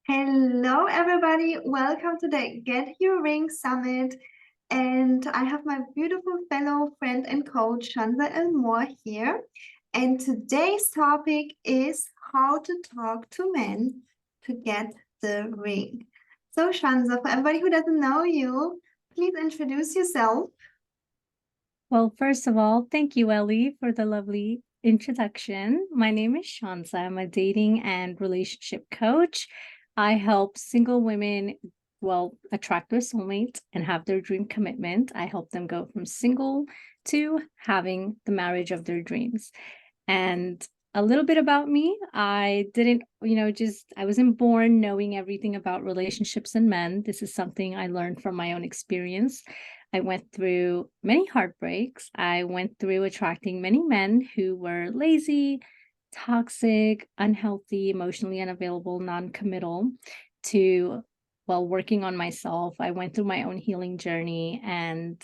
Hello, everybody. Welcome to the Get Your Ring Summit. And I have my beautiful fellow friend and coach, Shanza Elmore, here. And today's topic is how to talk to men to get the ring. So, Shanza, for everybody who doesn't know you, please introduce yourself. Well, first of all, thank you, Ellie, for the lovely introduction. My name is Shanza. I'm a dating and relationship coach. I help single women, attract their soulmate and have their dream commitment. I help them go from single to having the marriage of their dreams. And a little bit about me, I didn't, I wasn't born knowing everything about relationships and men. This is something I learned from my own experience. I went through many heartbreaks. I went through attracting many men who were lazy, toxic, unhealthy, emotionally unavailable, non-committal to, working on myself. I went through my own healing journey and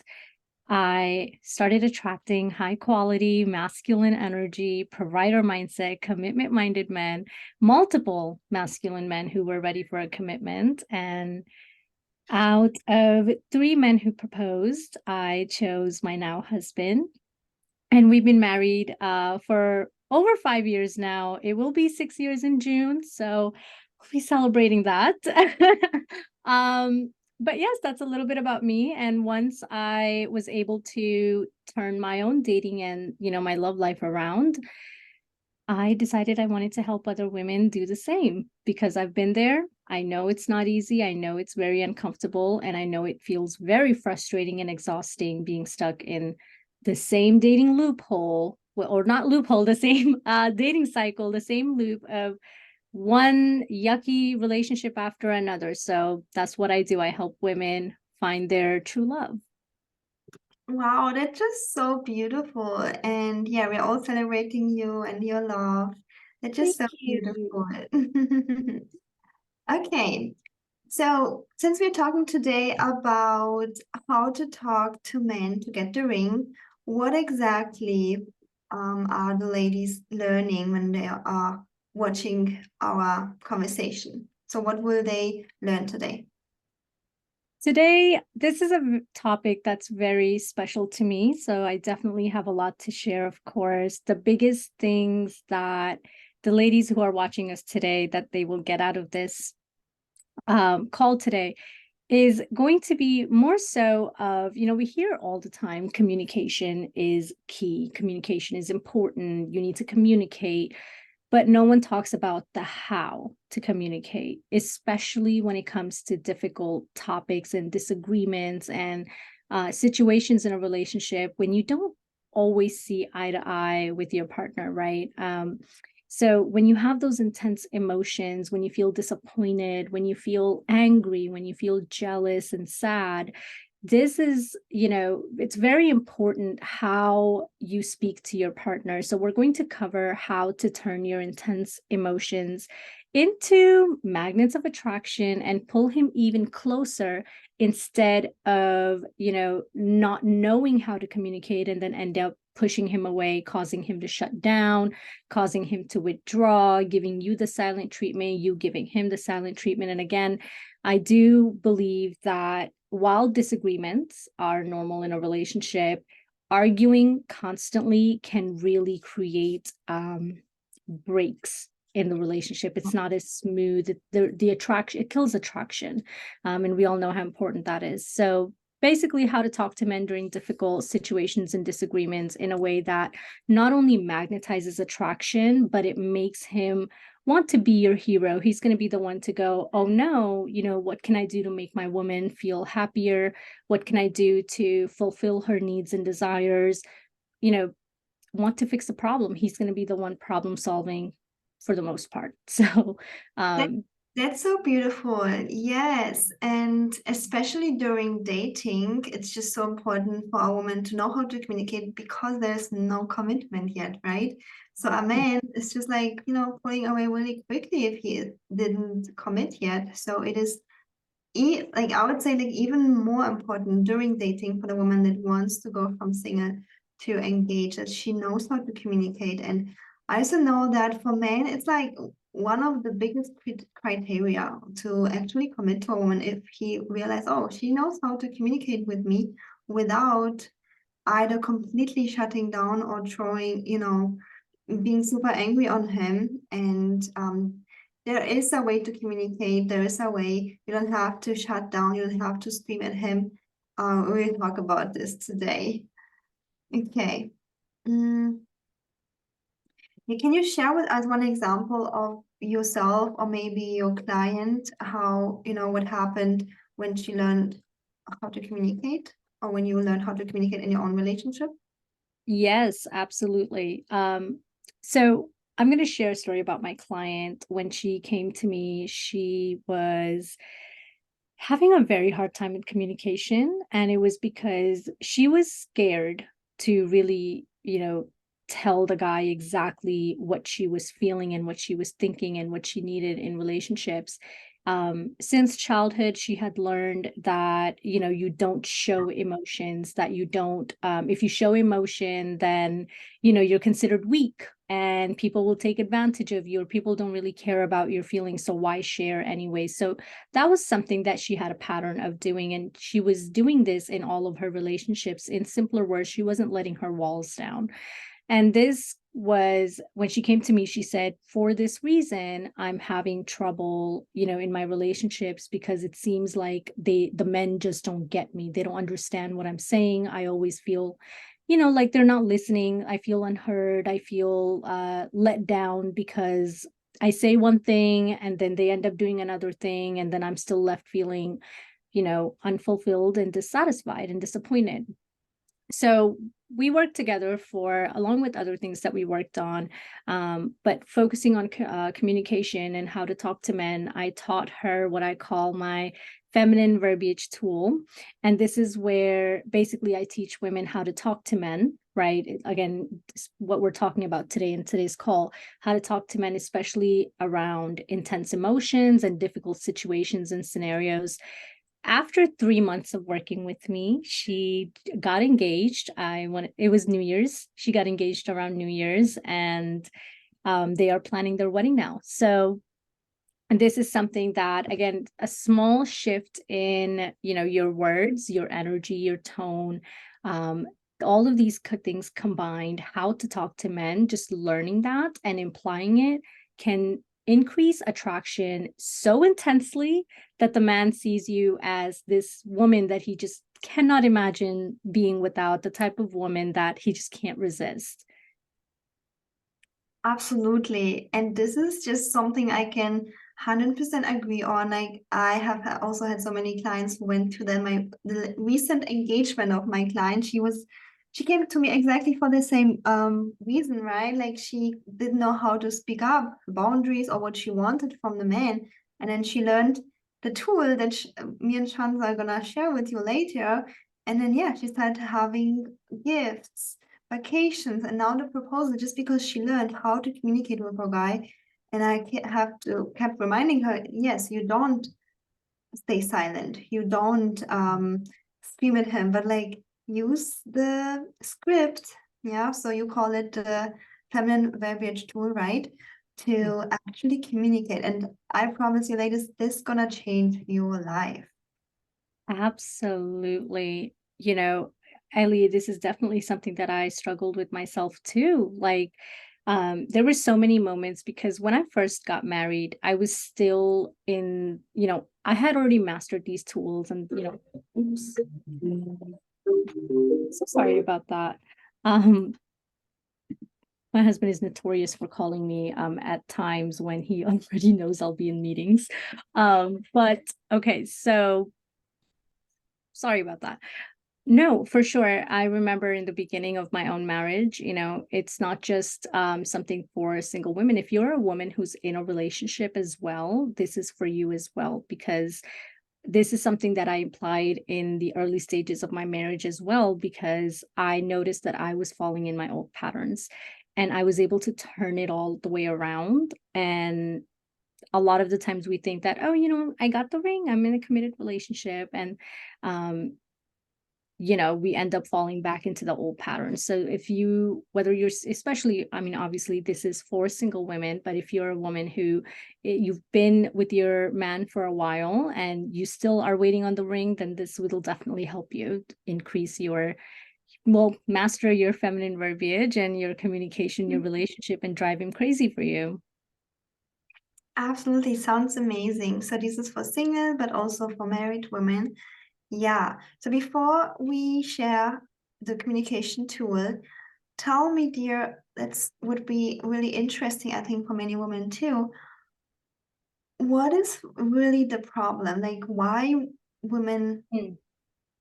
I started attracting high quality, masculine energy, provider mindset, commitment minded men, multiple masculine men who were ready for a commitment. And out of 3 men who proposed, I chose my now husband. And we've been married for over 5 years now. It will be 6 years in June. So we'll be celebrating that. But yes, that's a little bit about me. And once I was able to turn my own dating and, my love life around, I decided I wanted to help other women do the same because I've been there. I know it's not easy. I know it's very uncomfortable. And I know it feels very frustrating and exhausting being stuck in the same dating loophole, or not loophole, the same dating cycle, the same loop of one yucky relationship after another. So that's what I do. I help women find their true love. Wow, that's just so beautiful. And yeah, we're all celebrating you and your love. That's just Thank so you. beautiful. Okay, so since we're talking today about how to talk to men to get the ring, what exactly are the ladies learning when they are watching our conversation? So what will they learn today? Today, this is a topic that's very special to me. So I definitely have a lot to share, of course. The biggest things that the ladies who are watching us today that they will get out of this call today is going to be more so of, we hear all the time communication is key, communication is important, you need to communicate, but no one talks about the how to communicate, especially when it comes to difficult topics and disagreements and situations in a relationship when you don't always see eye to eye with your partner, right? So when you have those intense emotions, when you feel disappointed, when you feel angry, when you feel jealous and sad, this is, it's very important how you speak to your partner. So we're going to cover how to turn your intense emotions into magnets of attraction and pull him even closer instead of, not knowing how to communicate and then end up pushing him away, causing him to shut down, causing him to withdraw, giving you the silent treatment, you giving him the silent treatment. And again, I do believe that while disagreements are normal in a relationship, arguing constantly can really create breaks in the relationship. It's not as smooth. The attraction, it kills attraction. And we all know how important that is. So basically how to talk to men during difficult situations and disagreements in a way that not only magnetizes attraction, but it makes him want to be your hero. He's going to be the one to go, oh no, what can I do to make my woman feel happier? What can I do to fulfill her needs and desires? Want to fix the problem. He's going to be the one problem solving for the most part. So, That, um, that's so beautiful. Yes. And especially during dating, it's just so important for a woman to know how to communicate because there's no commitment yet, right? So a man is just like, pulling away really quickly if he didn't commit yet. So it is like I would say like even more important during dating for the woman that wants to go from single to engage, that she knows how to communicate. And I also know that for men, it's like one of the biggest criteria to actually commit to a woman, if he realized, oh, she knows how to communicate with me without either completely shutting down or throwing, being super angry on him. And there is a way to communicate. There is a way. You don't have to shut down. You don't have to scream at him. We'll talk about this today. Okay. Mm. Can you share with us one example of yourself or maybe your client, how, what happened when she learned how to communicate, or when you learned how to communicate in your own relationship? Yes, absolutely. So I'm going to share a story about my client. When she came to me, she was having a very hard time with communication, and it was because she was scared to really, tell the guy exactly what she was feeling and what she was thinking and what she needed in relationships. Since childhood, she had learned that, you don't show emotions, that you don't, if you show emotion, then, you're considered weak and people will take advantage of you, or people don't really care about your feelings. So why share anyway? So that was something that she had a pattern of doing. And she was doing this in all of her relationships. In simpler words, she wasn't letting her walls down. And this was when she came to me, she said, for this reason, I'm having trouble, in my relationships, because it seems like the men just don't get me. They don't understand what I'm saying. I always feel, like they're not listening. I feel unheard. I feel let down because I say one thing and then they end up doing another thing. And then I'm still left feeling, unfulfilled and dissatisfied and disappointed. So we worked together for, along with other things that we worked on, but focusing on communication and how to talk to men. I taught her what I call my feminine verbiage tool. And this is where basically I teach women how to talk to men, right? Again, what we're talking about today in today's call, how to talk to men, especially around intense emotions and difficult situations and scenarios. After 3 months of working with me, she got engaged. It was New Year's. She got engaged around New Year's, and they are planning their wedding now. So, and this is something that, again, a small shift in, your words, your energy, your tone, um, all of these things combined, how to talk to men, just learning that and implying it can increase attraction so intensely that the man sees you as this woman that he just cannot imagine being without, the type of woman that he just can't resist. Absolutely. And this is just something I can 100% agree on. Like, I have also had so many clients who went to the recent engagement of my client. She came to me exactly for the same reason, right? Like, she didn't know how to speak up boundaries or what she wanted from the man. And then she learned the tool that me and Shanza are gonna share with you later. And then yeah, she started having gifts, vacations, and now the proposal, just because she learned how to communicate with her guy. And I have to kept reminding her, yes, you don't stay silent, you don't scream at him, but like, use the script. Yeah, so you call it the feminine verbiage tool, right? To actually communicate. And I promise you, ladies, this is gonna change your life. Absolutely. Ellie, this is definitely something that I struggled with myself too. Like, there were so many moments because when I first got married, I was still in, I had already mastered these tools and, oops, so sorry about that. Um, my husband is notorious for calling me at times when he already knows I'll be in meetings. But okay, so sorry about that. No, for sure. I remember in the beginning of my own marriage, it's not just something for single women. If you're a woman who's in a relationship as well, this is for you as well, because this is something that I implied in the early stages of my marriage as well, because I noticed that I was falling in my old patterns and I was able to turn it all the way around. And a lot of the times we think that, oh, I got the ring, I'm in a committed relationship. And, we end up falling back into the old patterns. So if you, whether you're, especially, I mean, obviously this is for single women, but if you're a woman who you've been with your man for a while and you still are waiting on the ring, then this will definitely help you increase your, well, master your feminine verbiage and your communication, your relationship, and drive him crazy for you. Absolutely, sounds amazing. So this is for single, but also for married women. Yeah. So before we share the communication tool, tell me, dear, that would be really interesting, I think, for many women too. What is really the problem? Like, why women, Mm.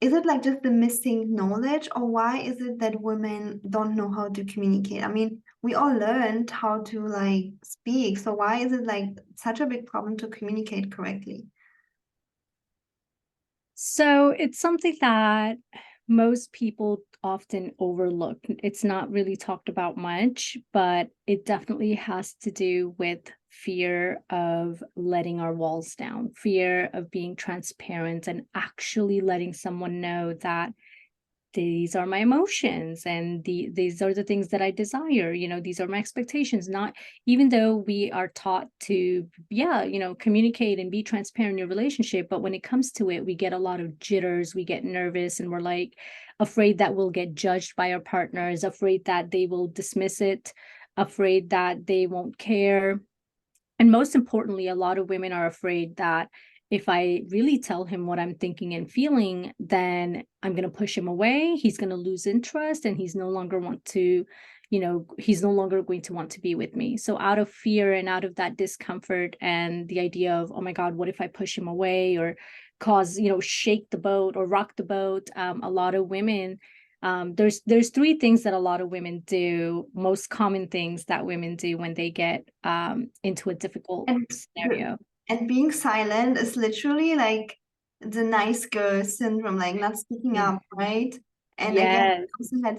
is it like just the missing knowledge, or why is it that women don't know how to communicate? I mean, we all learned how to like speak, so why is it like such a big problem to communicate correctly? So it's something that most people often overlook. It's not really talked about much, but it definitely has to do with fear of letting our walls down, fear of being transparent and actually letting someone know that these are my emotions and these are the things that I desire, these are my expectations. Not, even though we are taught to, yeah, communicate and be transparent in your relationship, but when it comes to it, we get a lot of jitters, we get nervous, and we're like afraid that we'll get judged by our partners, afraid that they will dismiss it, afraid that they won't care. And most importantly, a lot of women are afraid that if I really tell him what I'm thinking and feeling, then I'm going to push him away. He's going to lose interest and he's no longer he's no longer going to want to be with me. So out of fear and out of that discomfort and the idea of, oh my God, what if I push him away or cause, shake the boat or rock the boat? A lot of women, there's three things that a lot of women do, most common things that women do when they get into a difficult And scenario. and being silent is literally like the nice girl syndrome, like not speaking Mm. up, right? And again, I Yes. also had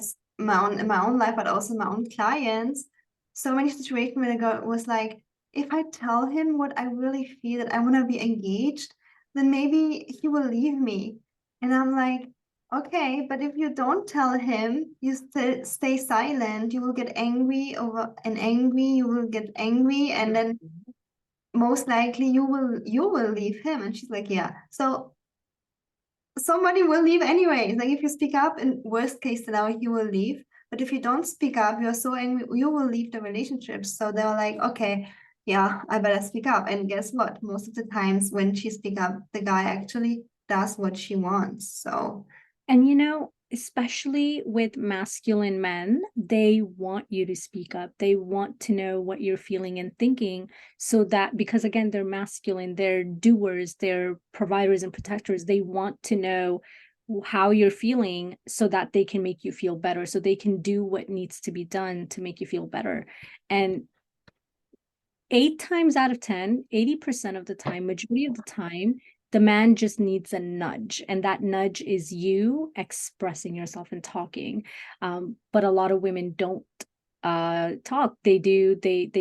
in my own life, but also my own clients. So many situations where the girl was like, if I tell him what I really feel, that I want to be engaged, then maybe he will leave me. And I'm like, okay, but if you don't tell him, you still stay silent, you will get angry over and angry, you will get angry, and then most likely you will leave him. And she's like, yeah, so somebody will leave anyway. Like if you speak up, in worst case scenario you will leave, but if you don't speak up, you're so angry, you will leave the relationship. So they were like, okay, yeah, I better speak up. And guess what, most of the times when she speak up, the guy actually does what she wants. So And especially with masculine men, they want you to speak up. They want to know what you're feeling and thinking, so that, because again, they're masculine, they're doers, they're providers and protectors. They want to know how you're feeling so that they can make you feel better, so they can do what needs to be done to make you feel better. And 8 times out of 10, 80% of the time, majority of the time, the man just needs a nudge. And that nudge is you expressing yourself and talking. But a lot of women don't talk. They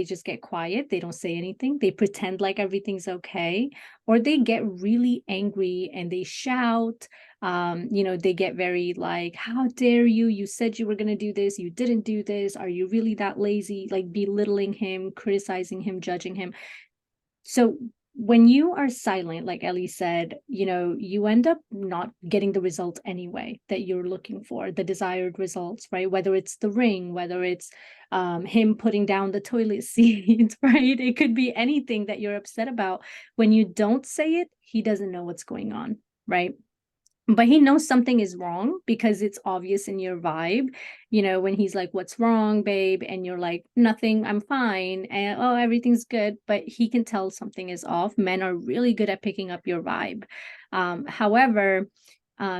just get quiet. They don't say anything. They pretend like everything's okay, or they get really angry and they shout. They get very like, how dare you? You said you were going to do this. You didn't do this. Are you really that lazy? Like belittling him, criticizing him, judging him. So when you are silent, like Ellie said, you end up not getting the result anyway that you're looking for, the desired results, right? Whether it's the ring, whether it's him putting down the toilet seat, right? It could be anything that you're upset about. When you don't say it, he doesn't know what's going on, right? But he knows something is wrong because it's obvious in your vibe, when he's like, what's wrong, babe? And you're like, nothing, I'm fine. And oh, everything's good. But he can tell something is off. Men are really good at picking up your vibe. However,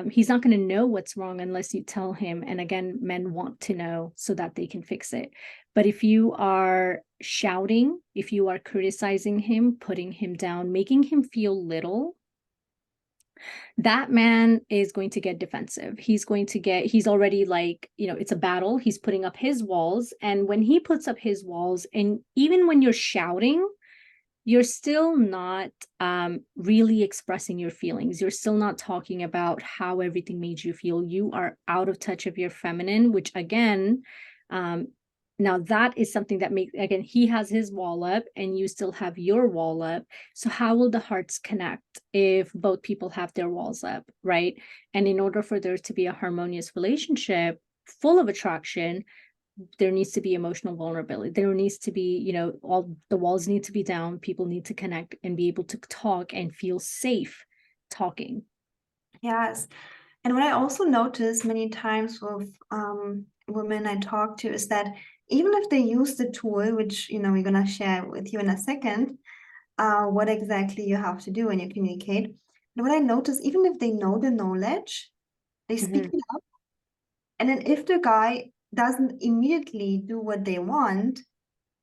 he's not going to know what's wrong unless you tell him. And again, men want to know so that they can fix it. But if you are shouting, if you are criticizing him, putting him down, making him feel little, that man is going to get defensive. He's already like, it's a battle. He's putting up his walls. And when he puts up his walls, and even when you're shouting, you're still not really expressing your feelings. You're still not talking about how everything made you feel. You are out of touch of your feminine, which again, now that is something that makes, again, he has his wall up and you still have your wall up. So how will the hearts connect if both people have their walls up, right? And in order for there to be a harmonious relationship full of attraction, there needs to be emotional vulnerability. There needs to be, all the walls need to be down. People need to connect and be able to talk and feel safe talking. Yes. And what I also notice many times with women I talk to is that even if they use the tool, which we're gonna share with you in a second, what exactly you have to do when you communicate. And what I notice, even if they know the knowledge, they speak Mhm. it up. And then if the guy doesn't immediately do what they want,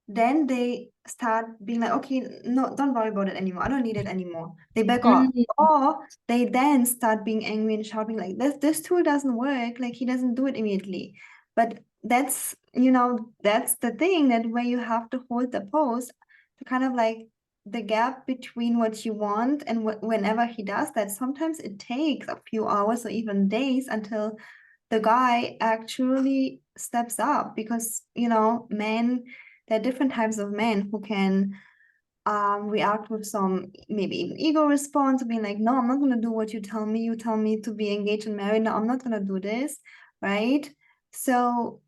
then they start being like, okay, no, don't worry about it anymore. I don't need it anymore. They back off. Mm. Or they then start being angry and shouting like, this tool doesn't work. Like he doesn't do it immediately. But that's the thing, that where you have to hold the pose to kind of like the gap between what you want and whenever he does that, sometimes it takes a few hours or even days until the guy actually steps up, because men, there are different types of men who can react with some maybe even ego response, being like, no, I'm not going to do what you tell me. You tell me to be engaged and married. No, I'm not going to do this, right? So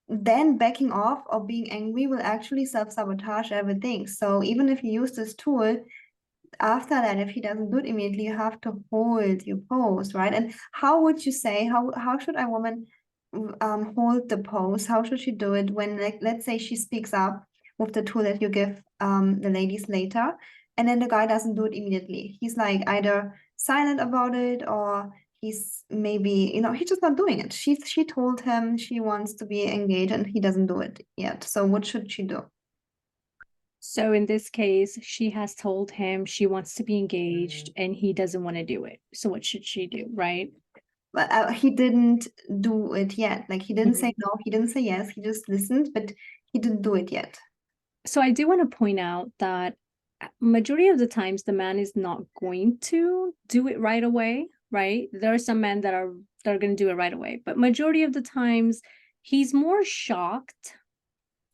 then backing off or being angry will actually self-sabotage everything. So even if you use this tool, after that, if he doesn't do it immediately, you have to hold your pose, right? And how would you say, how should a woman hold the pose? How should she do it when, like, let's say she speaks up with the tool that you give the ladies later, and then the guy doesn't do it immediately. He's like either silent about it, or he's maybe, he's just not doing it. She told him she wants to be engaged and he doesn't do it yet. So what should she do? So in this case, she has told him she wants to be engaged and he doesn't want to do it. So what should she do, right? But he didn't do it yet. Like he didn't say Mhm. no, he didn't say yes, he just listened, but he didn't do it yet. So I do want to point out that majority of the times the man is not going to do it right away, right? There are some men that are going to do it right away, but majority of the times he's more shocked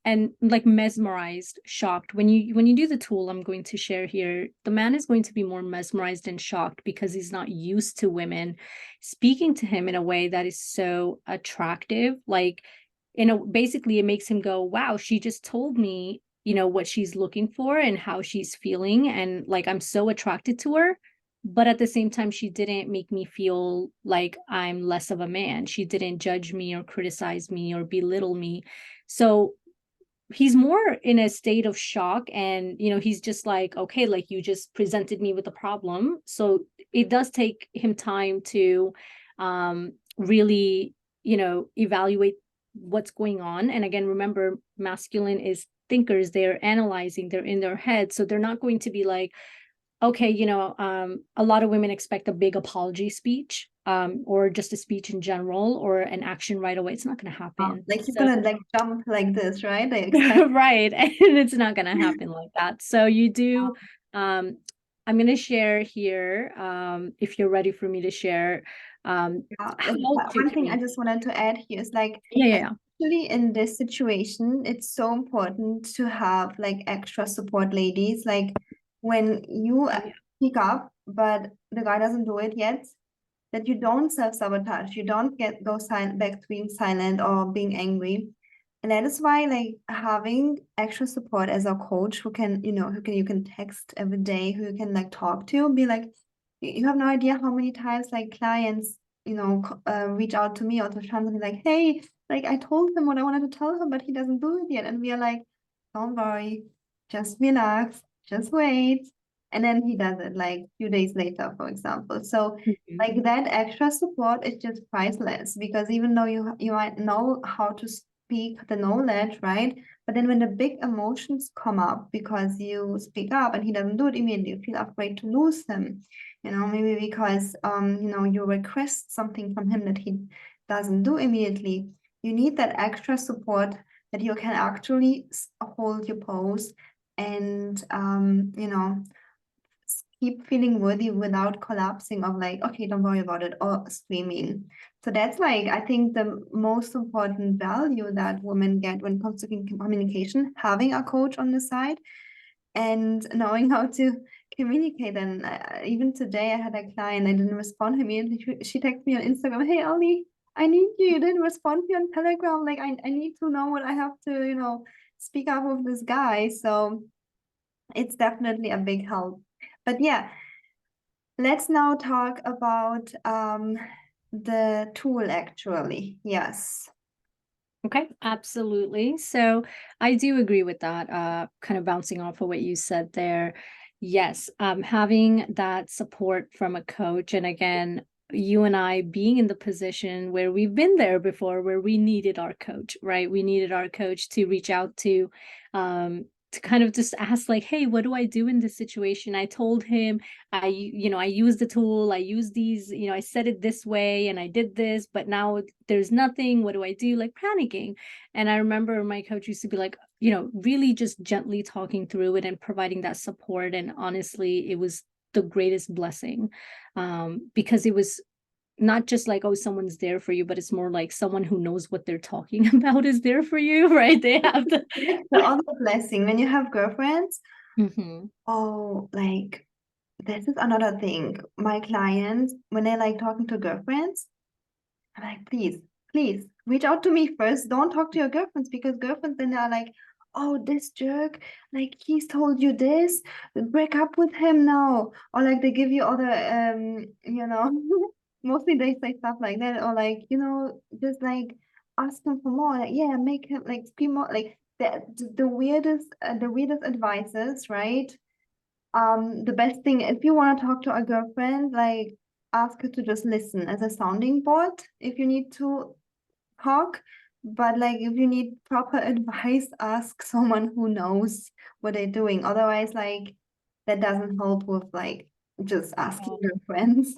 and like mesmerized, shocked. When you do the tool I'm going to share here, the man is going to be more mesmerized and shocked because he's not used to women speaking to him in a way that is so attractive. Like, basically it makes him go, wow, she just told me, what she's looking for and how she's feeling, and like I'm so attracted to her. But at the same time, she didn't make me feel like I'm less of a man. She didn't judge me or criticize me or belittle me. So he's more in a state of shock, and he's just like, okay, like you just presented me with a problem. So it does take him time to really evaluate what's going on. And again, remember, masculine is thinkers. They're analyzing, they're in their head, so they're not going to be like, okay, a lot of women expect a big apology speech, or just a speech in general, or an action right away. It's not going to happen. Like he's So gonna like jump like this, right? They expect. right. And it's not going to happen like that. So you do, um, I'm going to share here, if you're ready for me to share, how to One thing I communicate. just wanted to add here is like, Yeah, yeah, especially in this situation, it's so important to have like extra support ladies. Like when you yeah. speak up, but the guy doesn't do it yet, that you don't self-sabotage, you don't get go silent back to being silent or being angry. And that is why like having extra support as a coach who can, you can text every day, who you can like talk to, be like, you have no idea how many times like clients, reach out to me or to Shanza and be like, hey, like I told him what I wanted to tell him, but he doesn't do it yet. And we are like, don't worry, just relax, just wait. And then he does it like a few days later, for example. So Mhm. like that extra support is just priceless, because even though you might know how to speak the knowledge, right? But then when the big emotions come up because you speak up and he doesn't do it immediately, you feel afraid to lose him. Maybe because you request something from him that he doesn't do immediately. You need that extra support that you can actually hold your pose, and keep feeling worthy without collapsing of like, okay, don't worry about it, or screaming. So that's like, I think the most important value that women get when it comes to communication, having a coach on the side and knowing how to communicate. And even today I had a client, I didn't respond immediately. She texted me on Instagram, hey Ellie, I need you. You didn't respond to me on Telegram. Like I need to know what I have to, speak up with this guy. So it's definitely a big help. But yeah, let's now talk about the tool actually. Yes. Okay, absolutely. So I do agree with that, kind of bouncing off of what you said there. Yes, having that support from a coach, and again, you and I being in the position where we've been there before, where we needed our coach, right? We needed our coach to reach out to kind of just ask like, hey, what do I do in this situation? I told him I used the tool, I used these, I said it this way and I did this, but now there's nothing. What do I do? Like panicking. And I remember my coach used to be like, really just gently talking through it and providing that support. And honestly, it was the greatest blessing, because it was not just like, oh, someone's there for you, but it's more like someone who knows what they're talking about is there for you, right? They have the The other blessing when you have girlfriends. Mhm. Oh, like this is another thing. My clients, when they like talking to girlfriends, I'm like, please reach out to me first. Don't talk to your girlfriends because girlfriends then are like, oh, this jerk, like he's told you this, break up with him now. Or like they give you other mostly they say stuff like that, or like, just like ask him for more. Like, yeah, make him like scream more, like the weirdest advices, right? The best thing, if you want to talk to a girlfriend, like ask her to just listen as a sounding board if you need to talk. But like if you need proper advice, ask someone who knows what they're doing. Otherwise, like that doesn't help with like just asking your friends.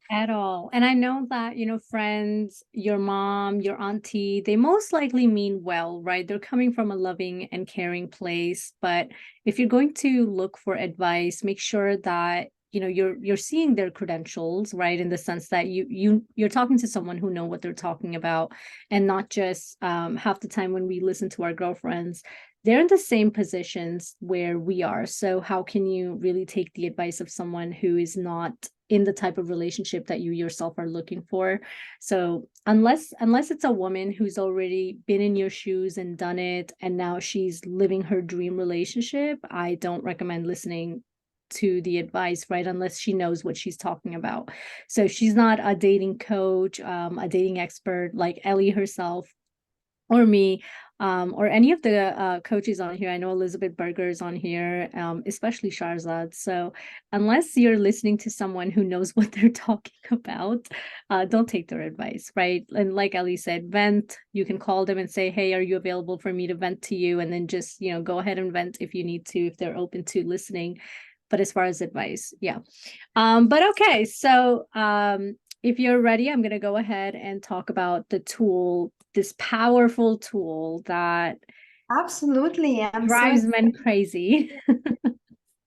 At all. And I know that, friends, your mom, your auntie, they most likely mean well, right? They're coming from a loving and caring place. But if you're going to look for advice, make sure that, you're seeing their credentials, right? In the sense that you're talking to someone who know what they're talking about, and not just half the time when we listen to our girlfriends, they're in the same positions where we are. So how can you really take the advice of someone who is not in the type of relationship that you yourself are looking for? So unless it's a woman who's already been in your shoes and done it, and now she's living her dream relationship, I don't recommend listening to the advice, right? Unless she knows what she's talking about. So she's not a dating coach, a dating expert like Ellie herself, or me, or any of the coaches on here. I know Elizabeth Berger is on here, especially Sharzad. So unless you're listening to someone who knows what they're talking about, don't take their advice, right? And like Ellie said, vent. You can call them and say, hey, are you available for me to vent to you? And then just, go ahead and vent if you need to, if they're open to listening. But as far as advice, yeah. But okay, so if you're ready, I'm going to go ahead and talk about the tool, this powerful tool that Absolutely. I'm so drives men crazy.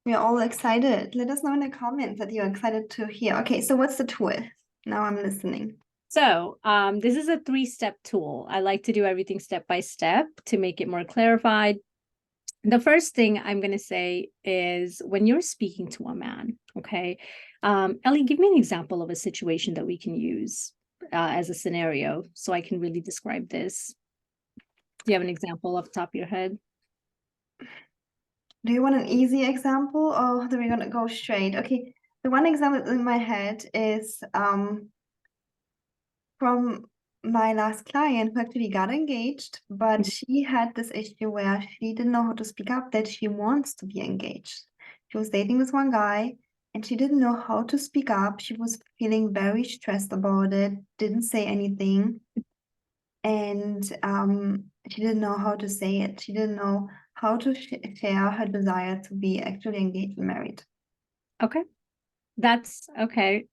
we're all excited. Let us know in the comments that you're excited to hear. Okay, so what's the tool? Now I'm listening. So this is a 3-step tool. I like to do everything step by step to make it more clarified. The first thing I'm going to say is when you're speaking to a man, okay? Ellie, give me an example of a situation that we can use as a scenario so I can really describe this. Do you have an example off the top of your head? Do you want an easy example or are we gonna go straight? Okay, the one example in my head is from my last client who actually got engaged, but she had this issue where she didn't know how to speak up that she wants to be engaged. She was dating this one guy and she didn't know how to speak up. She was feeling very stressed about it, didn't say anything, and she didn't know how to say it. She didn't know how to share her desire to be actually engaged and married. Okay, that's okay.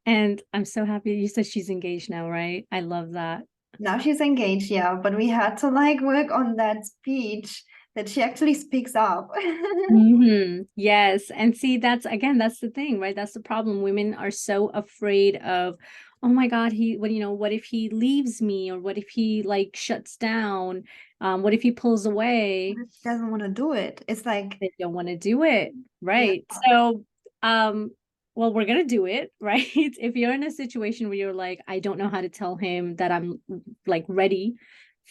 And I'm so happy you said she's engaged now, right? I love that. Now she's engaged, yeah, but we had to like work on that speech that she actually speaks up. Yes. And see, that's the thing, right? That's the problem. Women are so afraid of, oh my God, what if he leaves me? Or what if he like shuts down? What if he pulls away? She doesn't want to do it. It's like, They don't want to do it, yeah, right? So, um, well, we're gonna do it, right? If you're in a situation where you're like, I don't know how to tell him that I'm like ready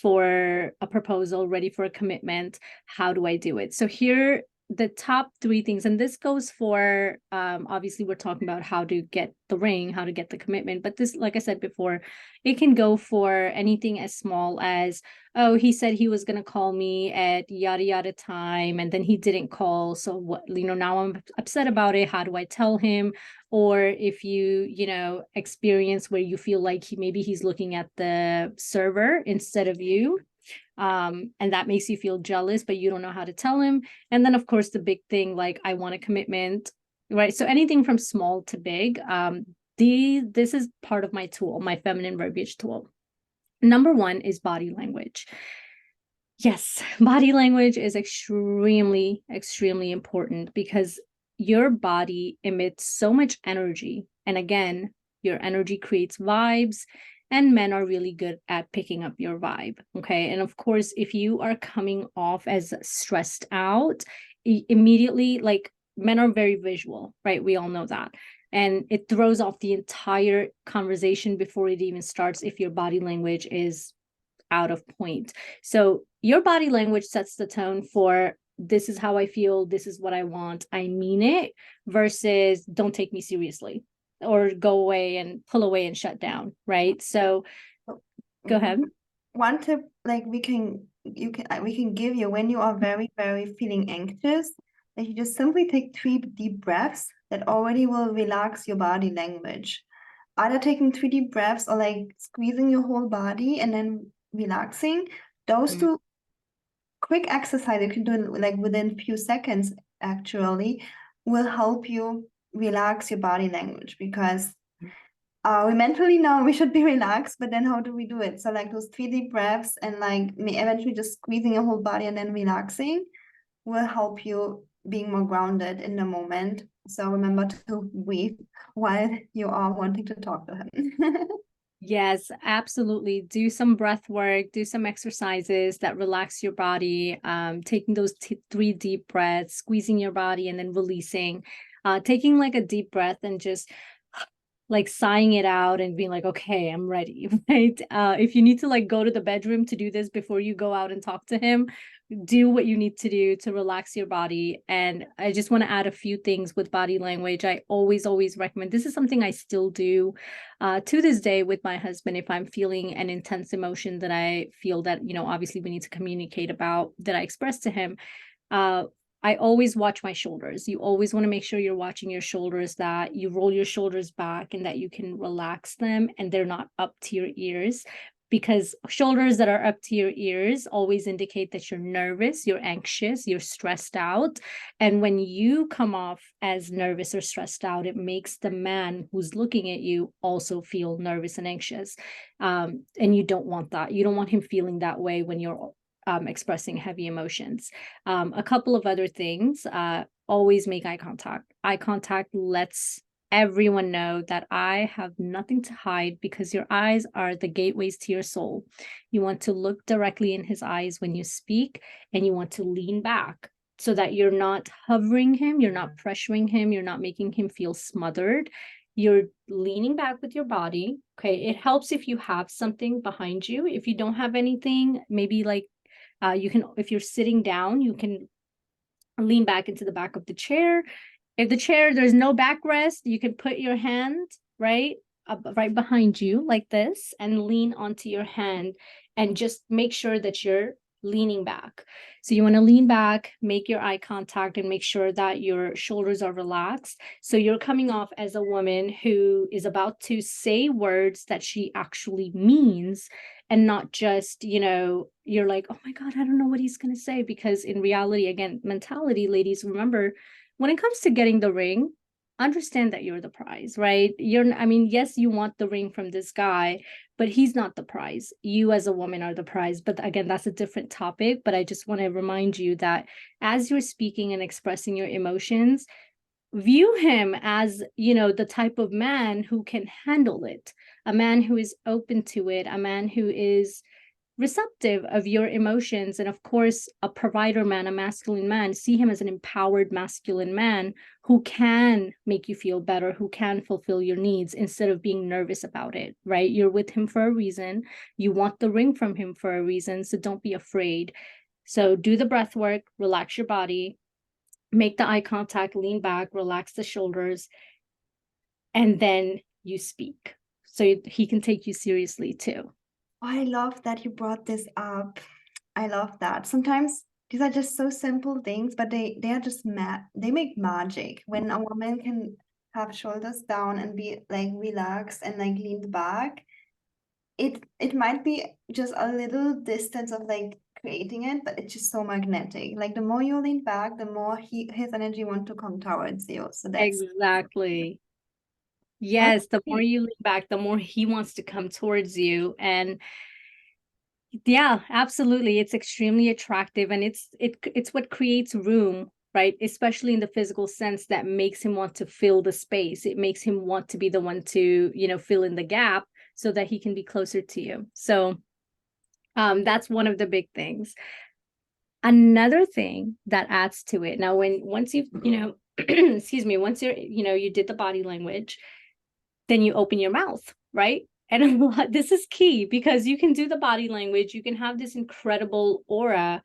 for a proposal, ready for a commitment, how do I do it? So here, the top three things, and this goes for obviously we're talking about how to get the ring, how to get the commitment, but this, like I said before, it can go for anything as small as, oh, he said he was going to call me at yada yada time and then he didn't call, so what, now I'm upset about it, how do I tell him? Or if you experience where you feel like maybe he's looking at the server instead of you, and that makes you feel jealous, but you don't know how to tell him. And then of course the big thing, like, I want a commitment, right? So anything from small to big. This is part of my tool, my feminine verbiage tool. Number one is body language. Yes, body language is extremely, extremely important because your body emits so much energy. And again, your energy creates vibes, and men are really good at picking up your vibe. Okay. And of course, if you are coming off as stressed out, immediately, like, men are very visual, right? We all know that. And it throws off the entire conversation before it even starts if your body language is out of point. So your body language sets the tone for, this is how I feel, this is what I want, I mean it, versus don't take me seriously, or go away and pull away and shut down, right? So go ahead. one tip, like we can give you when you are very, very feeling anxious, that you just simply take 3 deep breaths that already will relax your body language. Either taking 3 deep breaths or like squeezing your whole body and then relaxing. Those two quick exercise you can do like within few seconds actually will help you relax your body language, because we mentally know we should be relaxed, but then how do we do it? So like those 3 deep breaths and like eventually just squeezing your whole body and then relaxing will help you being more grounded in the moment. So remember to breathe while you are wanting to talk to him. Yes, absolutely. Do some breath work, do some exercises that relax your body, taking those 3 deep breaths, squeezing your body and then releasing, taking like a deep breath and just like sighing it out and being like, okay, I'm ready, right? If you need to like go to the bedroom to do this before you go out and talk to him, do what you need to do to relax your body. And I just want to add a few things with body language. I always recommend, this is something I still do to this day with my husband. If I'm feeling an intense emotion that I feel that, obviously we need to communicate about, that I express to him, I always watch my shoulders. You always want to make sure you're watching your shoulders, that you roll your shoulders back and that you can relax them and they're not up to your ears, because shoulders that are up to your ears always indicate that you're nervous, you're anxious, you're stressed out. And when you come off as nervous or stressed out, it makes the man who's looking at you also feel nervous and anxious. And you don't want that. You don't want him feeling that way when you're expressing heavy emotions. A couple of other things, always make eye contact. Eye contact lets everyone know that I have nothing to hide, because your eyes are the gateways to your soul. You want to look directly in his eyes when you speak, and you want to lean back so that you're not hovering him, you're not pressuring him, you're not making him feel smothered. You're leaning back with your body. Okay. It helps if you have something behind you. If you don't have anything, maybe like you can, if you're sitting down, you can lean back into the back of the chair. If the chair, there's no backrest, you can put your hand right right behind you like this and lean onto your hand, and just make sure that you're leaning back. So you want to lean back, make your eye contact, and make sure that your shoulders are relaxed. So you're coming off as a woman who is about to say words that she actually means, and not just, you're like, oh my God, I don't know what he's going to say. Because in reality, again, mentality, ladies, remember, when it comes to getting the ring, understand that you're the prize, right? I mean, yes, you want the ring from this guy, but he's not the prize. You as a woman are the prize. But again, that's a different topic. But I just want to remind you that as you're speaking and expressing your emotions, view him as, the type of man who can handle it, a man who is open to it, a man who is receptive of your emotions. And of course, a provider man, a masculine man, see him as an empowered masculine man who can make you feel better, who can fulfill your needs instead of being nervous about it, right? You're with him for a reason. You want the ring from him for a reason. So don't be afraid. So do the breath work, relax your body, make the eye contact, lean back, relax the shoulders, and then you speak. So he can take you seriously too. I love that you brought this up. I love that. Sometimes these are just so simple things, but they are just they make magic when a woman can have shoulders down and be like relaxed and like leaned back. It might be just a little distance of like creating it, but it's just so magnetic. Like the more you lean back, the more his energy want to come towards you. So Exactly. that's Yes, the more great. you lean back, the more he wants to come towards you. And yeah, absolutely. It's extremely attractive, and it's what creates room, right? Especially in the physical sense, that makes him want to fill the space. It makes him want to be the one to, fill in the gap so that he can be closer to you. So that's one of the big things. Another thing that adds to it. Now, once you've, excuse me, once you did the body language, then you open your mouth, right? And this is key, because you can do the body language, you can have this incredible aura,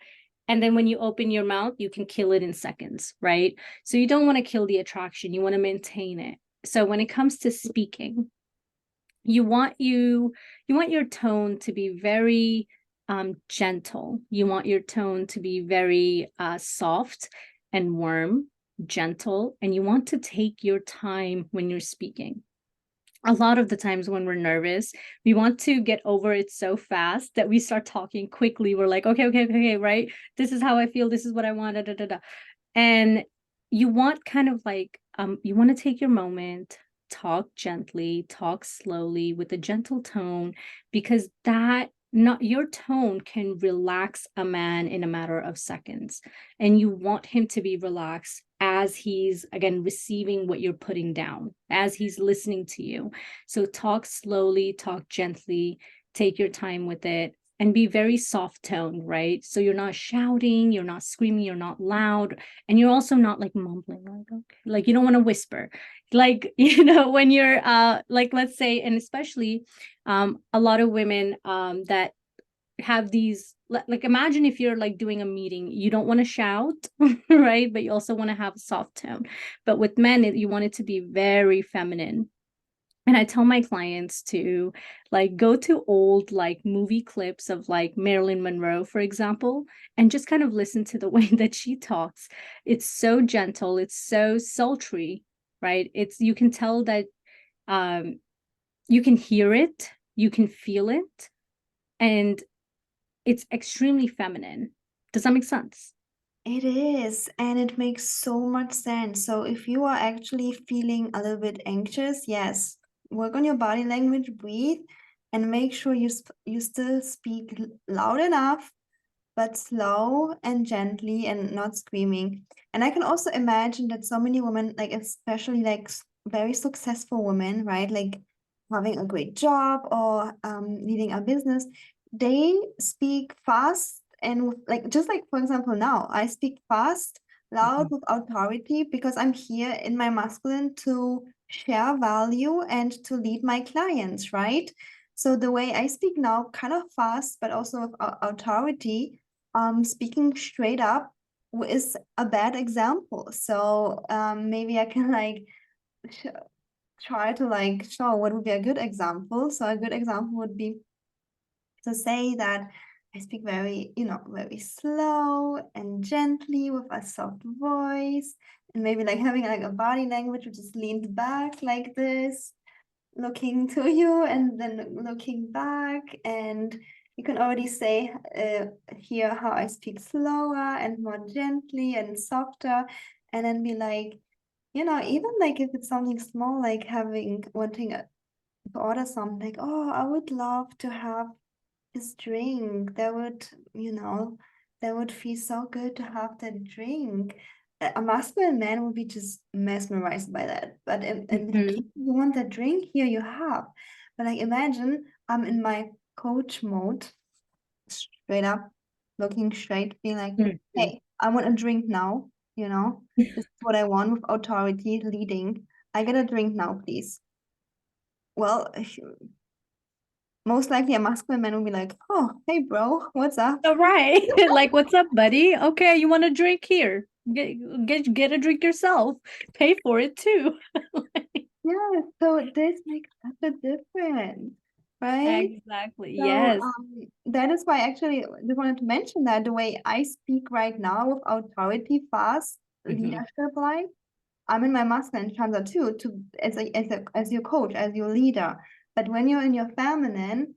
and then when you open your mouth, you can kill it in seconds, right? So you don't want to kill the attraction, you want to maintain it. So when it comes to speaking, you want your tone to be very gentle. You want your tone to be very soft and warm, gentle, and you want to take your time when you're speaking. A lot of the times when we're nervous, we want to get over it so fast that we start talking quickly. We're like, okay, okay, okay, right? This is how I feel. This is what I want. Da, da, da, da. And you want kind of like, you want to take your moment, talk gently, talk slowly with a gentle tone, because that not your tone can relax a man in a matter of seconds. And you want him to be relaxed as he's, again, receiving what you're putting down, as he's listening to you. So talk slowly, talk gently, take your time with it, and be very soft toned, right? So you're not shouting, you're not screaming, you're not loud, and you're also not like mumbling, like, okay, like you don't want to whisper, like, when you're like, let's say, and especially a lot of women that have these, like, imagine if you're like doing a meeting, you don't want to shout, right? But you also want to have a soft tone. But with men, you want it to be very feminine. And I tell my clients to like go to old like movie clips of like Marilyn Monroe, for example, and just kind of listen to the way that she talks. It's so gentle, it's so sultry, right? You can tell that um you can hear it, you can feel it, and it's extremely feminine. Does that make sense? It is, and it makes so much sense. So if you are actually feeling a little bit anxious, yes, work on your body language, breathe, and make sure you still speak loud enough, but slow and gently and not screaming. And I can also imagine that so many women, like especially like very successful women, right? Like having a great job or leading a business, they speak fast and with, like just like for example now, I speak fast, loud Mhm. with authority because I'm here in my masculine to share value and to lead my clients, right? So the way I speak now, kind of fast, but also with authority, speaking straight up is a bad example. So maybe I can like sh try to like show what would be a good example. So a good example would be to say that I speak very, very slow and gently with a soft voice, and maybe like having like a body language which is leaned back like this, looking to you and then looking back, and you can already say hear how I speak slower and more gently and softer, and then be like, even like if it's something small, like wanting to order something, like, oh, I would love to have this drink. That would feel so good to have that drink. A masculine man would be just mesmerized by that. But like, Mhm. you want that drink? Here you have. But like, imagine I'm in my coach mode, straight up, looking straight, being like, Mhm. hey, I want a drink now. This is what I want with authority leading. I get a drink now, please. Well, most likely a masculine man will be like, oh, hey, bro, what's up? All right. Like, what's up, buddy? Okay, you want a drink here? Get a drink yourself. Pay for it too. Yeah, so this makes such a difference, right? Exactly. So Yes. that is why actually I just wanted to mention that the way I speak right now with authority, fast Mhm. leadership, like I'm in my masculine Shanza too, to as your coach, as your leader. But when you're in your feminine,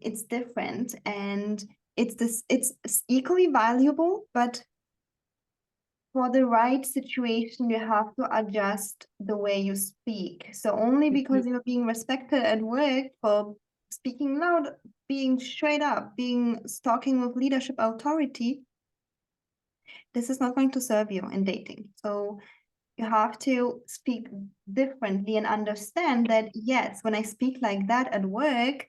it's different, and it's equally valuable, but for the right situation, you have to adjust the way you speak. So only Mhm. because you're being respected at work for speaking loud, being straight up, being talking with leadership authority, this is not going to serve you in dating. So you have to speak differently and understand that, yes, when I speak like that at work,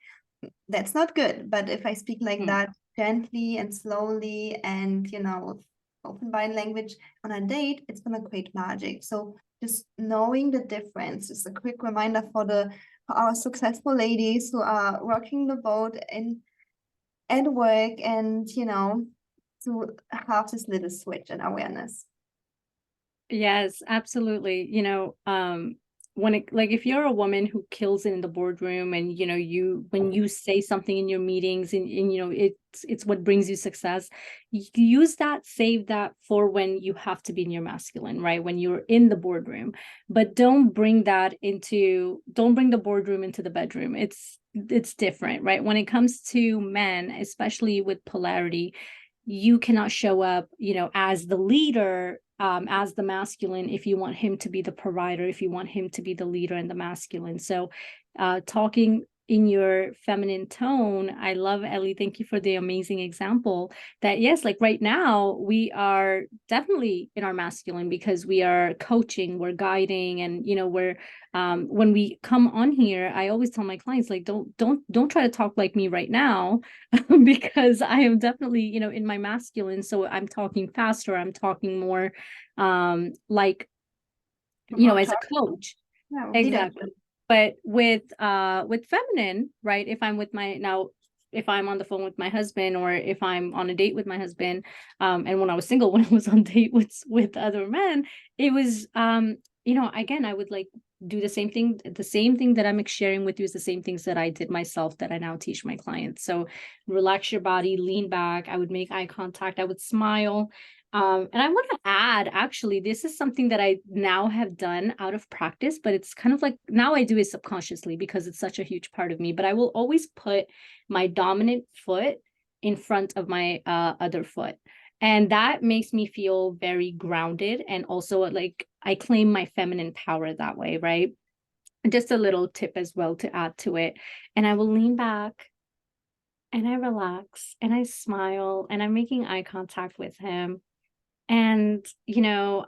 that's not good. But if I speak like Mhm. that gently and slowly and, with open body language on a date, it's going to create magic. So just knowing the difference is a quick reminder for our successful ladies who are rocking the boat in at work, and, to have this little switch and awareness. Yes, absolutely. When it like if you're a woman who kills it in the boardroom and you when you say something in your meetings and it's what brings you success, use that, save that for when you have to be in your masculine, right? When you're in the boardroom. But don't bring the boardroom into the bedroom. It's different, right? When it comes to men, especially with polarity, you cannot show up, as the leader, as the masculine, if you want him to be the provider, if you want him to be the leader and the masculine. So, talking in your feminine tone, I love, Ellie. Thank you for the amazing example that, yes, like right now, we are definitely in our masculine because we are coaching, we're guiding, and, when we come on here, I always tell my clients, like, don't try to talk like me right now because I am definitely, in my masculine. So I'm talking faster, I'm talking more like, as a coach. Yeah, leadership. Exactly. But with feminine, right? If I'm on the phone with my husband or if I'm on a date with my husband, and when I was single, when I was on date with other men, it was again, I would like do the same thing that I'm sharing with you is the same things that I did myself that I now teach my clients. So relax your body, lean back, I would make eye contact, I would smile. And I want to add, actually, this is something that I now have done out of practice, but it's kind of like now I do it subconsciously because it's such a huge part of me. But I will always put my dominant foot in front of my other foot. And that makes me feel very grounded. And also, like, I claim my feminine power that way, right? Just a little tip as well to add to it. And I will lean back and I relax and I smile and I'm making eye contact with him, and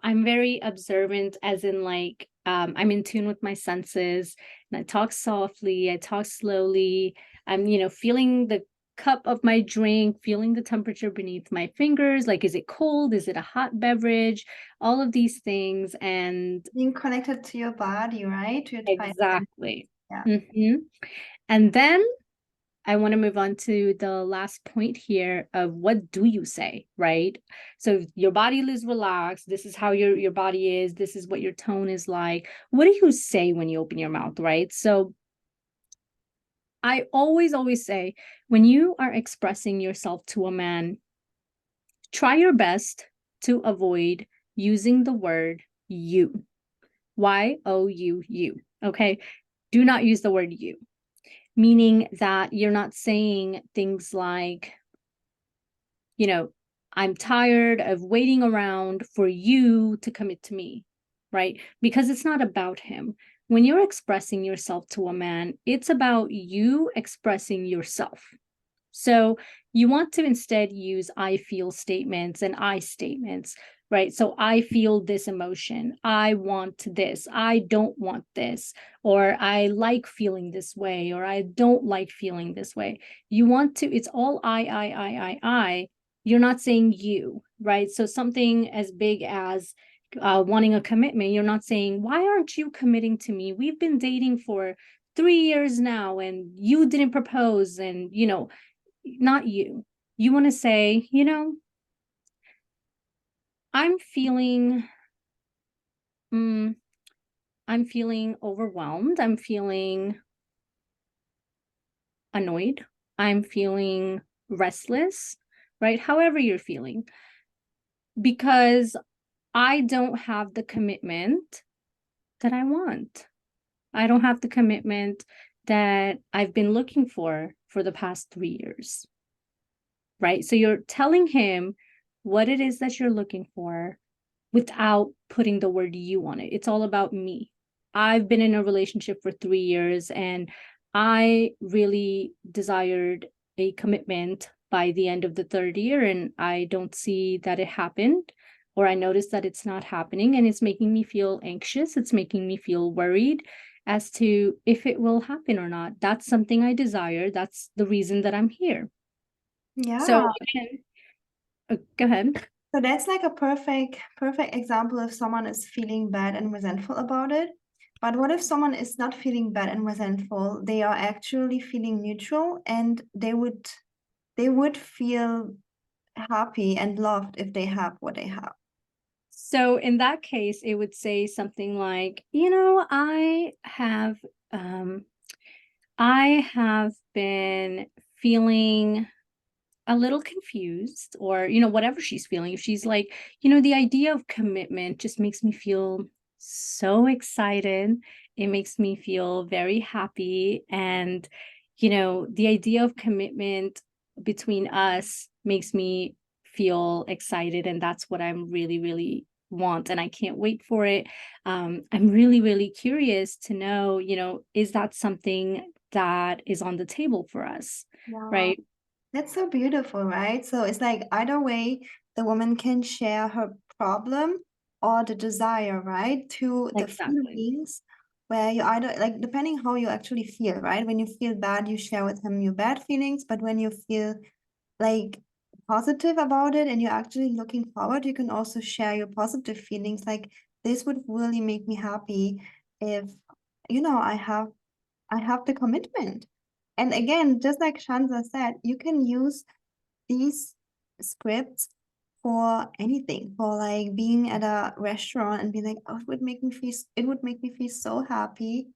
I'm very observant, as in like I'm in tune with my senses, and I talk softly, I talk slowly. I'm feeling the cup of my drink, feeling the temperature beneath my fingers, like, is it cold, is it a hot beverage, all of these things. And Being connected to your body, right? To your entire body. exactly. Yeah. And then I want to move on to the last point here of what do you say, right? So your body is relaxed. This is how your body is. This is what your tone is like. What do you say when you open your mouth, right? So I always say, when you are expressing yourself to a man, try your best to avoid using the word you. You. Okay. Do not use the word you, meaning that you're not saying things like, you know, I'm tired of waiting around for you to commit to me. right? Because it's not about him. When you're expressing yourself to a man, it's about you expressing yourself. So you want to instead use I feel statements and I statements, right? So I feel this emotion. I want this. I don't want this. Or I like feeling this way, or I don't like feeling this way. You want to, it's all I. You're not saying you, right? So something as big as wanting a commitment, you're not saying, why aren't you committing to me? We've been dating for 3 years now and you didn't propose. And, not you. You want to say, I'm feeling, mm, I'm feeling overwhelmed. I'm feeling annoyed. I'm feeling restless, right? However you're feeling, because I don't have the commitment that I want. I don't have the commitment that I've been looking for the past 3 years, right? So you're telling him what it is that you're looking for without putting the word you on it. It's all about me. I've been in a relationship for 3 years and I really desired a commitment by the end of the third year, and I don't see that it happened, or I noticed that it's not happening, and it's making me feel anxious. It's making me feel worried as to if it will happen or not. That's something I desire. That's the reason that I'm here. So Yeah. again, go ahead. So that's like a perfect example if someone is feeling bad and resentful about it. But what if someone is not feeling bad and resentful? They are actually feeling neutral, and they would feel happy and loved if they have what they have. So in that case, it would say something like, um I have been feeling a little confused, or whatever she's feeling. If she's like, the idea of commitment just makes me feel so excited. It makes me feel very happy, and the idea of commitment between us makes me feel excited, and that's what I'm really really want, and I can't wait for it. I'm really really curious to know, is that something that is on the table for us, Wow. right? That's so beautiful, right? So it's like either way, the woman can share her problem or the desire, right? To the Exactly. feelings where you either like depending how you actually feel, right? When you feel bad, you share with him your bad feelings, but when you feel like positive about it and you're actually looking forward, you can also share your positive feelings. Like this would really make me happy if, I have the commitment. And again, just like Shanza said, you can use these scripts for anything, for like being at a restaurant and be like, oh, it would make me feel so happy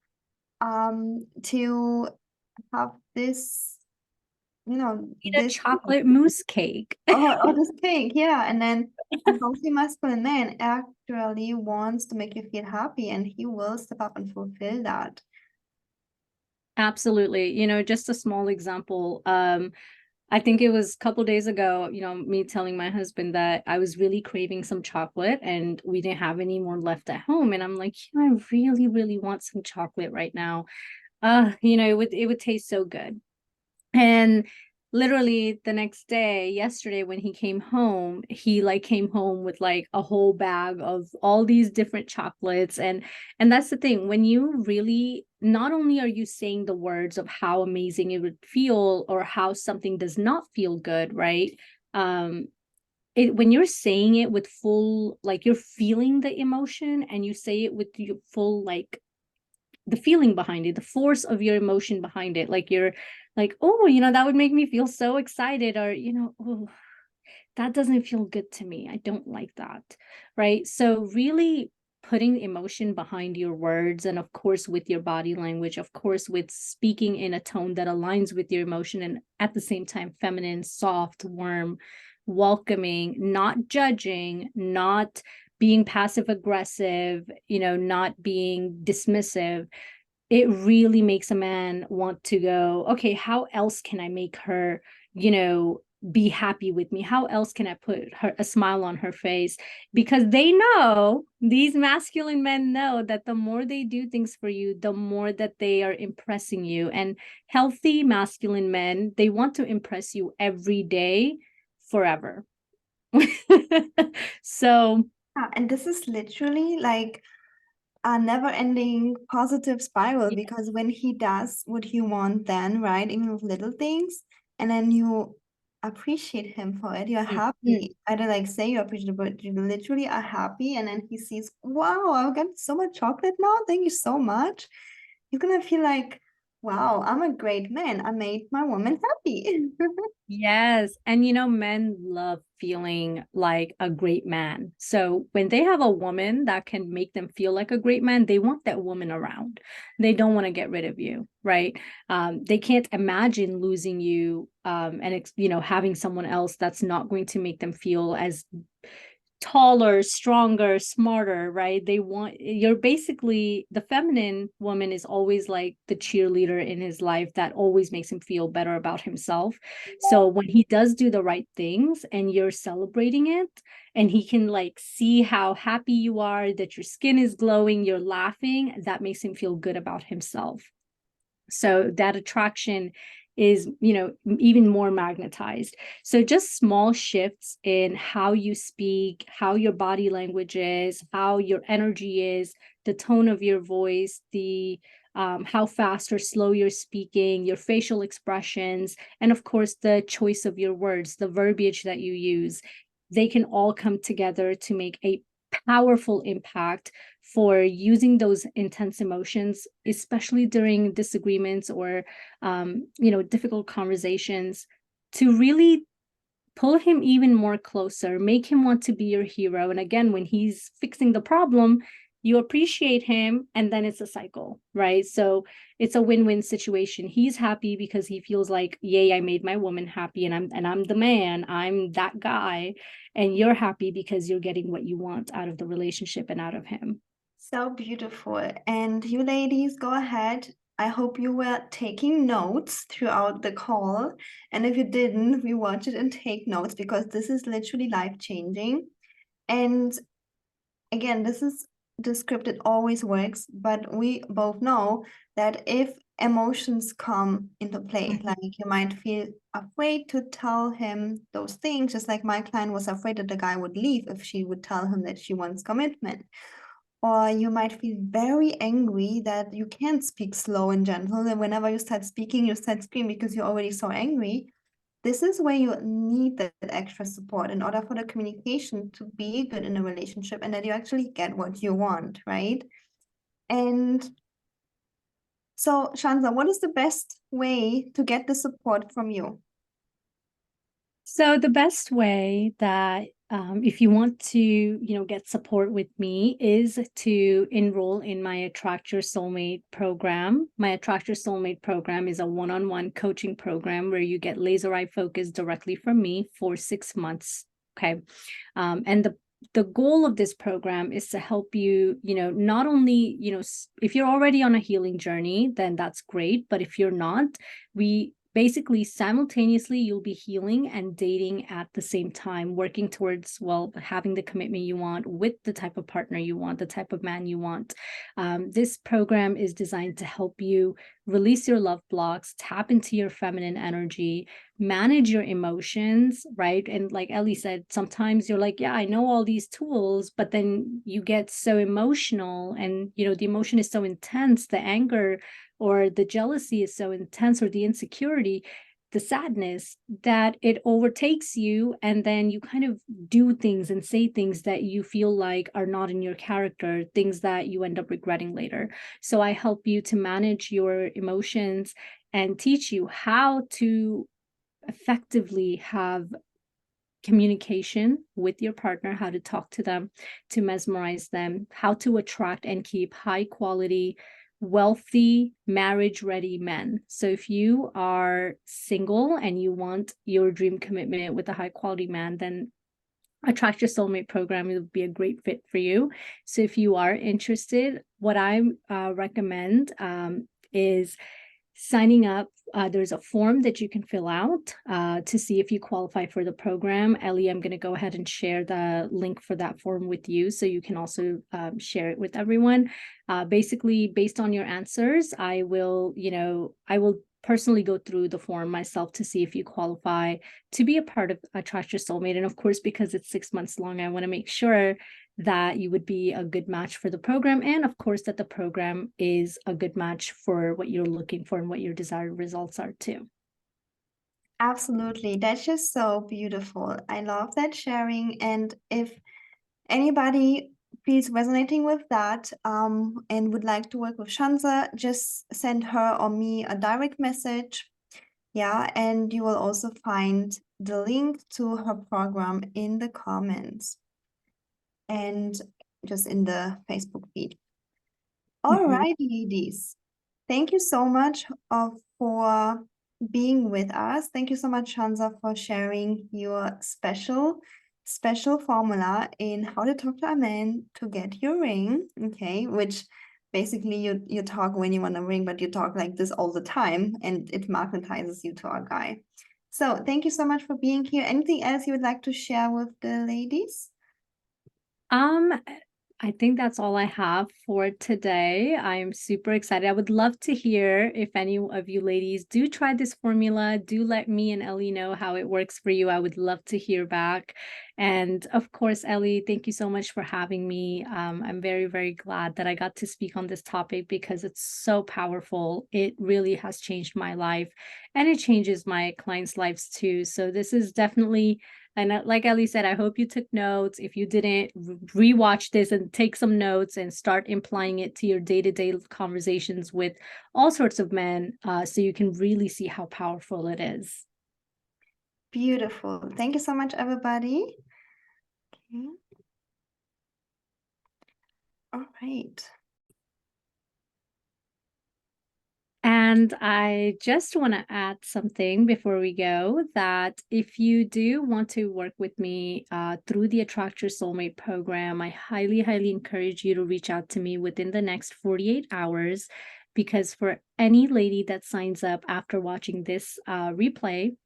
to have this, Eat a this chocolate mousse cake. or this cake, yeah. And then a healthy masculine man actually wants to make you feel happy and he will step up and fulfill that. Absolutely. Just a small example. I think it was a couple days ago, me telling my husband that I was really craving some chocolate and we didn't have any more left at home. And I'm like, I really, really want some chocolate right now. It would taste so good. And literally the next day, yesterday, when he came home, he like came home with like a whole bag of all these different chocolates. And that's the thing, when you really, not only are you saying the words of how amazing it would feel or how something does not feel good, right? um when you're saying it with full, like you're feeling the emotion and you say it with your full, like the feeling behind it, the force of your emotion behind it, like you're like, oh, that would make me feel so excited, or oh, that doesn't feel good to me, I don't like that, right? So really putting emotion behind your words, and of course with your body language, of course with speaking in a tone that aligns with your emotion, and at the same time feminine, soft, warm, welcoming, not judging, not being passive aggressive, not being dismissive. It really makes a man want to go, okay, how else can I make her, you know, be happy with me? How else can I put a smile on her face? Because they know, these masculine men know that the more they do things for you, the more that they are impressing you. And healthy masculine men, they want to impress you every day, forever. So And this is literally like a never-ending positive spiral, because when he does what you want, then right, even with little things, and then you appreciate him for it, you're Mhm. happy. I don't like say you appreciate it, but you literally are happy, and then he sees, wow, I've got so much chocolate now. Thank you so much. He's gonna feel like, wow, I'm a great man. I made my woman happy. Yes. And men love feeling like a great man. So when they have a woman that can make them feel like a great man, they want that woman around. They don't want to get rid of you, right? They can't imagine losing you, and having someone else that's not going to make them feel as taller, stronger, smarter, right? You're basically, the feminine woman is always like the cheerleader in his life that always makes him feel better about himself. So when he does do the right things and you're celebrating it, and he can like see how happy you are, that your skin is glowing, you're laughing, that makes him feel good about himself. So that attraction is even more magnetized. So just small shifts in how you speak, how your body language is, how your energy is, the tone of your voice, the how fast or slow you're speaking, your facial expressions, and of course the choice of your words, the verbiage that you use, they can all come together to make a powerful impact for using those intense emotions, especially during disagreements or difficult conversations, to really pull him even more closer, make him want to be your hero. And again, when he's fixing the problem, you appreciate him, and then it's a cycle, right? So it's a win-win situation. He's happy because he feels like, yay, I made my woman happy, and I'm the man, I'm that guy. And you're happy because you're getting what you want out of the relationship and out of him. So beautiful. And you ladies, go ahead. I hope you were taking notes throughout the call. And if you didn't, rewatch it and take notes, because this is literally life-changing. And again, the script, it always works, but we both know that if emotions come into play, like you might feel afraid to tell him those things, just like my client was afraid that the guy would leave if she would tell him that she wants commitment. Or you might feel very angry that you can't speak slow and gentle, and whenever you start speaking, you start screaming because you're already so angry. This is where you need that extra support in order for the communication to be good in a relationship, and that you actually get what you want, right? And so, Shanza, what is the best way to get the support from you? So the best way that if you want to, get support with me, is to enroll in my Attract Your Soulmate program. My Attract Your Soulmate program is a one-on-one coaching program where you get laser eye focus directly from me for 6 months. Okay. And the goal of this program is to help you, not only, if you're already on a healing journey, then that's great. But if you're not, we basically simultaneously, you'll be healing and dating at the same time, working towards, well, having the commitment you want with the type of partner you want, the type of man you want. This program is designed to help you release your love blocks, tap into your feminine energy, manage your emotions, right? And like Ellie said, sometimes you're like, yeah, I know all these tools, but then you get so emotional, and the emotion is so intense, the anger or the jealousy is so intense, or the insecurity, the sadness, that it overtakes you, and then you kind of do things and say things that you feel like are not in your character, things that you end up regretting later. So I help you to manage your emotions and teach you how to effectively have communication with your partner, how to talk to them, to mesmerize them, how to attract and keep high quality, wealthy, marriage ready men. So if you are single and you want your dream commitment with a high quality man, then Attract Your Soulmate program would be a great fit for you. So if you are interested, what I recommend is signing up, there's a form that you can fill out to see if you qualify for the program. Ellie, I'm going to go ahead and share the link for that form with you so you can also share it with everyone. Basically, based on your answers, I will personally go through the form myself to see if you qualify to be a part of Attract Your Soulmate. And of course, because it's 6 months long, I want to make sure that you would be a good match for the program. And of course, that the program is a good match for what you're looking for and what your desired results are too. Absolutely. That's just so beautiful. I love that sharing. And if anybody feels resonating with that and would like to work with Shanza, just send her or me a direct message. Yeah, and you will also find the link to her program in the comments and just in the Facebook feed. All right, ladies. Thank you so much for being with us. Thank you so much, Shanza, for sharing your special formula in how to talk to a man to get your ring. Okay, which basically you talk when you want a ring, but you talk like this all the time, and it magnetizes you to a guy. So thank you so much for being here. Anything else you would like to share with the ladies? I think that's all I have for today. I'm super excited. I would love to hear if any of you ladies do try this formula. Do let me and Ellie know how it works for you. I would love to hear back. And of course, Ellie, thank you so much for having me. I'm very, very glad that I got to speak on this topic because it's so powerful. It really has changed my life and it changes my clients' lives too. So this is definitely, and like Ellie said, I hope you took notes. If you didn't, rewatch this and take some notes and start implying it to your day-to-day conversations with all sorts of men so you can really see how powerful it is. Beautiful. Thank you so much, everybody. Okay. All right. And I just want to add something before we go, that if you do want to work with me through the Attract Your Soulmate program, I highly, highly encourage you to reach out to me within the next 48 hours, because for any lady that signs up after watching this replay,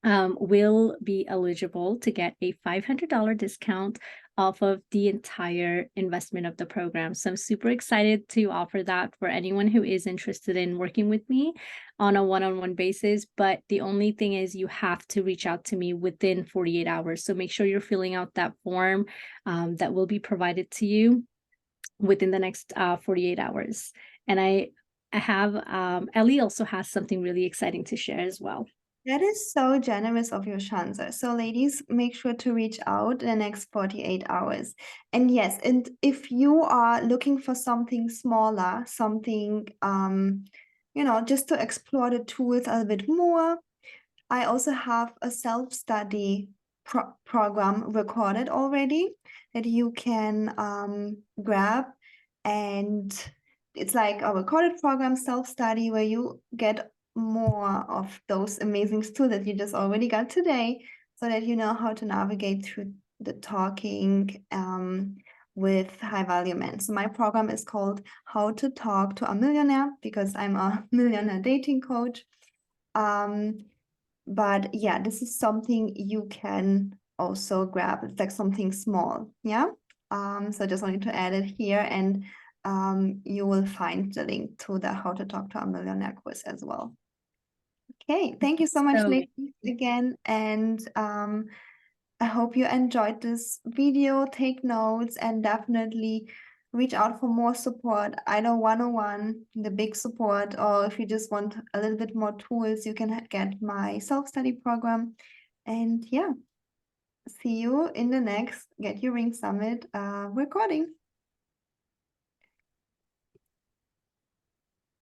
will be eligible to get a $500 discount off of the entire investment of the program. So I'm super excited to offer that for anyone who is interested in working with me on a one-on-one basis. But the only thing is you have to reach out to me within 48 hours. So make sure you're filling out that form that will be provided to you within the next 48 hours. And I have, Ellie also has something really exciting to share as well. That is so generous of your, Shanza. So ladies, make sure to reach out in the next 48 hours. And yes, and if you are looking for something smaller, something, just to explore the tools a little bit more, I also have a self-study program recorded already that you can grab. And it's like a recorded program, self-study, where you get more of those amazing tools that you just already got today, so that you know how to navigate through the talking with high value men. So my program is called How to Talk to a Millionaire, because I'm a millionaire dating coach. But yeah, this is something you can also grab. It's like something small. Yeah. So I just wanted to add it here, and you will find the link to the How to Talk to a Millionaire course as well. Okay, thank you so much, So ladies, again. And I hope you enjoyed this video. Take notes and definitely reach out for more support, either one-on-one, the big support, or if you just want a little bit more tools, you can get my self-study program. And yeah, see you in the next Get Your Ring Summit recording.